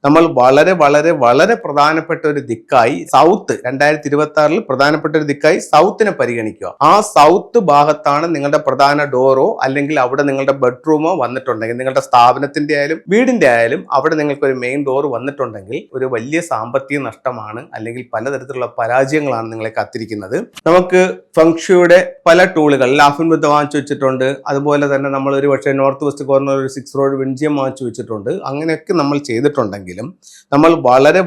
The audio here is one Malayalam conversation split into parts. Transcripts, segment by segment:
നമ്മൾ വളരെ പ്രധാനപ്പെട്ട ഒരു ദിക്കായി സൗത്ത് 2026 പ്രധാനപ്പെട്ട ഒരു ദിക്കായി സൗത്തിനെ പരിഗണിക്കുക. ആ സൗത്ത് ഭാഗത്താണ് നിങ്ങളുടെ പ്രധാന ഡോറോ അല്ലെങ്കിൽ അവിടെ നിങ്ങളുടെ ബെഡ്റൂമോ വന്നിട്ടുണ്ടെങ്കിൽ, നിങ്ങളുടെ സ്ഥാപനത്തിന്റെ ആയാലും വീടിന്റെ ആയാലും അവിടെ നിങ്ങൾക്ക് ഒരു മെയിൻ ഡോർ വന്നിട്ടുണ്ടെങ്കിൽ ഒരു വലിയ സാമ്പത്തിക നഷ്ടമാണ്, അല്ലെങ്കിൽ പലതരത്തിലുള്ള പരാജയങ്ങളാണ് നിങ്ങളെ കാത്തിരിക്കുന്നത്. നമുക്ക് ഫംഗ്ഷയുടെ പല ടൂളുകൾ ലാഫിൻ ബുദ്ധ വാങ്ങിച്ചു വെച്ചിട്ടുണ്ട്. അതുപോലെ തന്നെ നമ്മൾ ഒരു പക്ഷേ നോർത്ത് വെസ്റ്റ് കോർണർ ഒരു 6 റോഡ് വിൻജിയം വാങ്ങിച്ചു വെച്ചിട്ടുണ്ട്. അങ്ങനെയൊക്കെ നമ്മൾ ചെയ്തിട്ടുണ്ടെങ്കിലും നമ്മൾ വളരെ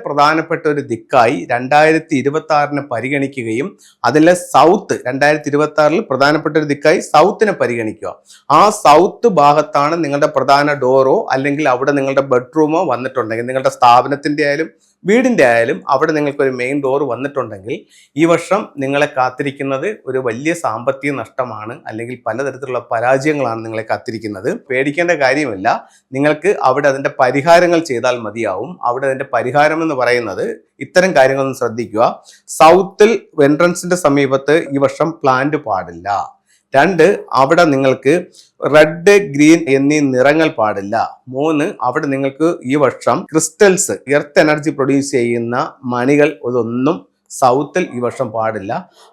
പ്രധാനപ്പെട്ട ഒരു ദിക്കായി 2026 പരിഗണിക്കുകയും അതിലെ സൗത്ത് 2026 പ്രധാനപ്പെട്ട ഒരു ദിക്കായി സൗത്തിനെ പരിഗണിക്കുക. ആ സൗത്ത് ഭാഗത്താണ് നിങ്ങളുടെ പ്രധാന ഡോറോ അല്ലെങ്കിൽ അവിടെ നിങ്ങളുടെ ബെഡ്റൂമോ വന്നിട്ടുണ്ടെങ്കിൽ, നിങ്ങളുടെ സ്ഥാപനത്തിന്റെ ആയാലും വീടിന്റെ ആയാലും അവിടെ നിങ്ങൾക്ക് ഒരു മെയിൻ ഡോർ വന്നിട്ടുണ്ടെങ്കിൽ ഈ വർഷം നിങ്ങളെ കാത്തിരിക്കുന്നത് ഒരു വലിയ സാമ്പത്തിക നഷ്ടമാണ്, അല്ലെങ്കിൽ പലതരത്തിലുള്ള പരാജയങ്ങളാണ് നിങ്ങളെ കാത്തിരിക്കുന്നത്. പേടിക്കേണ്ട കാര്യമില്ല. നിങ്ങൾക്ക് അവിടെ അതിന്റെ പരിഹാരങ്ങൾ ചെയ്താൽ മതിയാവും. അവിടെ അതിന്റെ പരിഹാരം എന്ന് പറയുന്നത് ഇത്തരം കാര്യങ്ങളൊന്നും ശ്രദ്ധിക്കുക. സൗത്തിൽ എൻട്രൻസിന്റെ സമീപത്ത് ഈ വർഷം പ്ലാന്റ് പാടില്ല. 2, അവിടെ നിങ്ങൾക്ക് റെഡ്, ഗ്രീൻ എന്നീ നിറങ്ങൾ പാടില്ല. 3, അവിടെ നിങ്ങൾക്ക് ഈ വർഷം ക്രിസ്റ്റൽസ്, എർത്ത് എനർജി പ്രൊഡ്യൂസ് ചെയ്യുന്ന മണികൾ ഇതൊന്നും സൗത്തിൽ ഈ വർഷം പാടില്ല.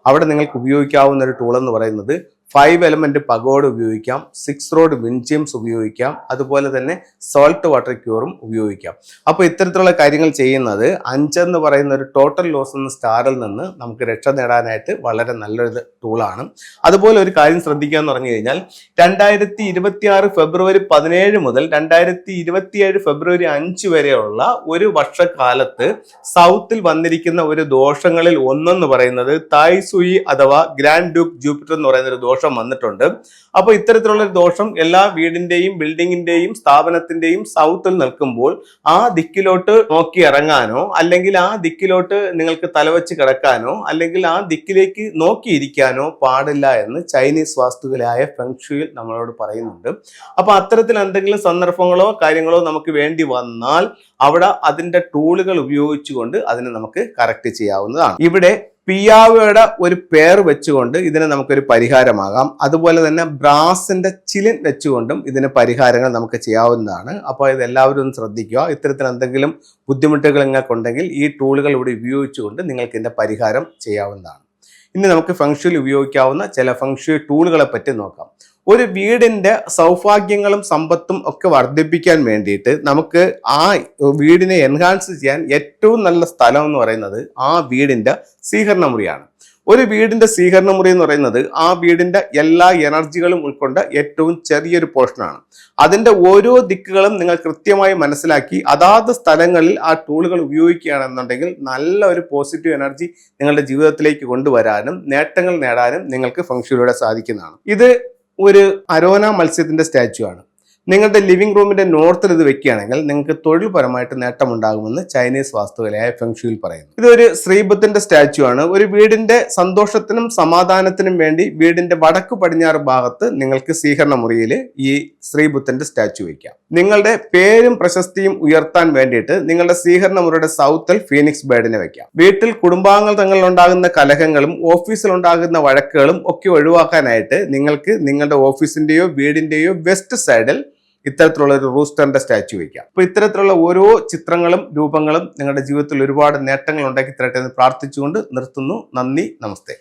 അവിടെ നിങ്ങൾക്ക് ഉപയോഗിക്കാവുന്ന ഒരു ടൂൾ എന്ന് പറയുന്നത് 5 എലമെന്റ് പഗോഡ് ഉപയോഗിക്കാം, 6 റോഡ് വിൻജിയംസ് ഉപയോഗിക്കാം, അതുപോലെ തന്നെ സോൾട്ട് വാട്ടർ ക്യൂറും ഉപയോഗിക്കാം. അപ്പോൾ ഇത്തരത്തിലുള്ള കാര്യങ്ങൾ ചെയ്യുന്നത് 5 എന്ന് പറയുന്ന ഒരു ടോട്ടൽ ലോസ് എന്ന സ്റ്റാറിൽ നിന്ന് നമുക്ക് രക്ഷ നേടാനായിട്ട് വളരെ നല്ലൊരു ടൂളാണ്. അതുപോലെ ഒരു കാര്യം ശ്രദ്ധിക്കുക എന്ന് പറഞ്ഞു കഴിഞ്ഞാൽ 2026 ഫെബ്രുവരി 17 മുതൽ 2027 ഫെബ്രുവരി 5 വരെയുള്ള ഒരു വർഷക്കാലത്ത് സൗത്തിൽ വന്നിരിക്കുന്ന ഒരു ദോഷങ്ങളിൽ ഒന്നെന്ന് പറയുന്നത് തായ് സുയി അഥവാ ഗ്രാൻഡ് ഡ്യൂക്ക് ജൂപ്പിറ്റർ എന്ന് പറയുന്ന ഒരു ദോഷം വന്നിട്ടുണ്ട്. അപ്പോൾ ഇത്തരത്തിലുള്ള ഒരു ദോഷം എല്ലാ വീടിന്റെയും ബിൽഡിങ്ങിന്റെയും സ്ഥാപനത്തിന്റെയും സൗത്തിൽ നിൽക്കുമ്പോൾ ആ ദിക്കിലോട്ട് നോക്കി ഇറങ്ങാനോ അല്ലെങ്കിൽ ആ ദിക്കിലോട്ട് നിങ്ങൾക്ക് തലവെച്ച് കിടക്കാനോ അല്ലെങ്കിൽ ആ ദിക്കിലേക്ക് നോക്കിയിരിക്കാനോ പാടില്ല എന്ന് ചൈനീസ് വാസ്തുവിലായ ഫെങ്ഷുയിൽ നമ്മളോട് പറയുന്നുണ്ട്. അപ്പൊ അത്തരത്തിൽ എന്തെങ്കിലും സന്ദർഭങ്ങളോ കാര്യങ്ങളോ നമുക്ക് വേണ്ടി വന്നാൽ അവിടെ അതിന്റെ ടൂളുകൾ ഉപയോഗിച്ചുകൊണ്ട് അതിനെ നമുക്ക് കറക്റ്റ് ചെയ്യാവുന്നതാണ്. ഇവിടെ പിയാവയുടെ ഒരു പേർ വെച്ചുകൊണ്ട് ഇതിന് നമുക്കൊരു പരിഹാരമാകാം. അതുപോലെ തന്നെ ബ്രാസിന്റെ ചിലിൻ വെച്ചുകൊണ്ടും ഇതിന് പരിഹാരങ്ങൾ നമുക്ക് ചെയ്യാവുന്നതാണ്. അപ്പോൾ ഇത് എല്ലാവരും ഒന്ന് ശ്രദ്ധിക്കുക. ഇത്തരത്തിൽ എന്തെങ്കിലും ബുദ്ധിമുട്ടുകൾ നിങ്ങൾക്കുണ്ടെങ്കിൽ ഈ ടൂളുകൾ ഇവിടെ ഉപയോഗിച്ചുകൊണ്ട് നിങ്ങൾക്ക് ഇതിന്റെ പരിഹാരം ചെയ്യാവുന്നതാണ്. ഇനി നമുക്ക് ഫെങ്ഷുയിൽ ഉപയോഗിക്കാവുന്ന ചില ഫെങ്ഷു ടൂളുകളെ പറ്റി നോക്കാം. ഒരു വീടിന്റെ സൗഭാഗ്യങ്ങളും സമ്പത്തും ഒക്കെ വർദ്ധിപ്പിക്കാൻ വേണ്ടിയിട്ട് നമുക്ക് ആ വീടിനെ എൻഹാൻസ് ചെയ്യാൻ ഏറ്റവും നല്ല സ്ഥലം എന്ന് പറയുന്നത് ആ വീടിന്റെ സ്വീകരണ മുറിയാണ്. ഒരു വീടിന്റെ സ്വീകരണ മുറി എന്ന് പറയുന്നത് ആ വീടിന്റെ എല്ലാ എനർജികളും ഉൾക്കൊണ്ട ഏറ്റവും ചെറിയൊരു പോർഷനാണ്. അതിന്റെ ഓരോ ദിക്കുകളും നിങ്ങൾ കൃത്യമായി മനസ്സിലാക്കി അതാത് സ്ഥലങ്ങളിൽ ആ ടൂളുകൾ ഉപയോഗിക്കുകയാണെന്നുണ്ടെങ്കിൽ നല്ല ഒരു പോസിറ്റീവ് എനർജി നിങ്ങളുടെ ജീവിതത്തിലേക്ക് കൊണ്ടുവരാനും നേട്ടങ്ങൾ നേടാനും നിങ്ങൾക്ക് ഫെങ്ഷുയിലൂടെ സാധിക്കുന്നതാണ്. ഇത് ഒരു അരോന മത്സ്യത്തിന്റെ സ്റ്റാച്ചു ആണ്. നിങ്ങളുടെ ലിവിംഗ് റൂമിന്റെ നോർത്തിൽ ഇത് വെക്കുകയാണെങ്കിൽ നിങ്ങൾക്ക് തൊഴിൽപരമായിട്ട് നേട്ടമുണ്ടാകുമെന്ന് ചൈനീസ് വാസ്തുവിലായ ഫെങ്ഷുയിൽ പറയുന്നു. ഇതൊരു ശ്രീബുദ്ധന്റെ സ്റ്റാച്ചു ആണ്. ഒരു വീടിന്റെ സന്തോഷത്തിനും സമാധാനത്തിനും വേണ്ടി വീടിന്റെ വടക്ക് പടിഞ്ഞാറ് ഭാഗത്ത് നിങ്ങൾക്ക് സ്വീകരണ മുറിയിൽ ഈ ശ്രീബുദ്ധന്റെ സ്റ്റാച്ചു വയ്ക്കാം. നിങ്ങളുടെ പേരും പ്രശസ്തിയും ഉയർത്താൻ വേണ്ടിയിട്ട് നിങ്ങളുടെ സ്വീകരണ മുറിയുടെ സൗത്തിൽ ഫീനിക്സ് ബേർഡിനെ വെക്കാം. വീട്ടിൽ കുടുംബാംഗങ്ങൾ തങ്ങളിൽ ഉണ്ടാകുന്ന കലഹങ്ങളും ഓഫീസിൽ ഉണ്ടാകുന്ന വഴക്കുകളും ഒക്കെ ഒഴിവാക്കാനായിട്ട് നിങ്ങൾക്ക് നിങ്ങളുടെ ഓഫീസിന്റെയോ വീടിന്റെയോ വെസ്റ്റ് സൈഡിൽ ഇത്തരത്തിലുള്ള ഒരു റൂസ്റ്ററിന്റെ സ്റ്റാച്ചു വയ്ക്കാം. അപ്പൊ ഇത്തരത്തിലുള്ള ഓരോ ചിത്രങ്ങളും രൂപങ്ങളും നിങ്ങളുടെ ജീവിതത്തിൽ ഒരുപാട് നേട്ടങ്ങൾ ഉണ്ടാക്കി തരട്ടെ എന്ന് പ്രാർത്ഥിച്ചുകൊണ്ട് നിർത്തുന്നു. നന്ദി, നമസ്തേ.